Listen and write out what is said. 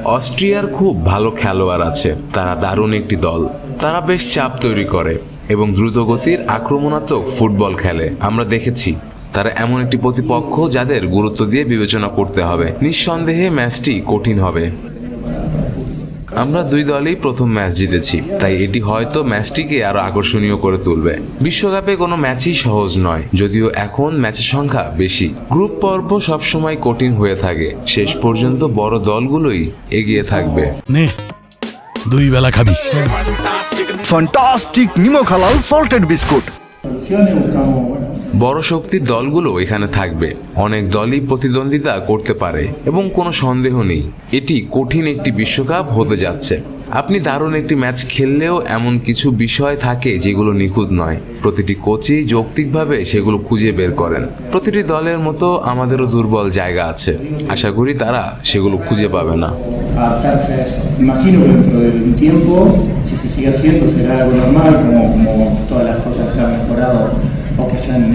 অস্ট্রিয়ার খুব ভালো খেলোয়াড় আছে, তারা দারুণ একটি দল। তারা বেশ চাপ তৈরি করে এবং দ্রুতগতির আক্রমণাত্মক ফুটবল খেলে। আমরা দেখেছি তারা এমন একটি প্রতিপক্ষ যাদের গুরুত্ব দিয়ে বিবেচনা করতে হবে। নিঃসন্দেহে ম্যাচটি কঠিন হবে। আমরা দুই দলই প্রথম ম্যাচ জিতেছি, তাই এটি হয়তো ম্যাচটিকে আরো আকর্ষণীয় করে তুলবে। বিশ্বকাপে কোনো ম্যাচই সহজ নয়, যদিও এখন ম্যাচের সংখ্যা বেশি। গ্রুপ পর্ব সবসময় কঠিন হয়ে থাকে, শেষ পর্যন্ত বড় দলগুলোই এগিয়ে থাকবে। নে দুই বেলা খাবি। ফ্যান্টাস্টিক নিমো খালাল সল্টেড বিস্কুট। বড় শক্তির দলগুলো এখানে থাকবে। অনেক দলই প্রতিদ্বন্দ্বিতা করতে পারে এবং কোনো সন্দেহ নেই এটি কঠিন একটি বিশ্বকাপ হতে যাচ্ছে। আপনি দারুণ একটি ম্যাচ খেললেও এমন কিছু বিষয় থাকে যেগুলো নিখুঁত নয়। প্রতিটি কোচই যৌক্তিকভাবে সেগুলো খুঁজে বের করেন। প্রতিটি দলের মতো আমাদেরও দুর্বল জায়গা আছে, আশা করি তারা সেগুলো খুঁজে পাবে না। adaptarse a eso. Imagino que dentro de un tiempo, si se sigue haciendo, será algo normal, como todas las cosas que se han mejorado o que se han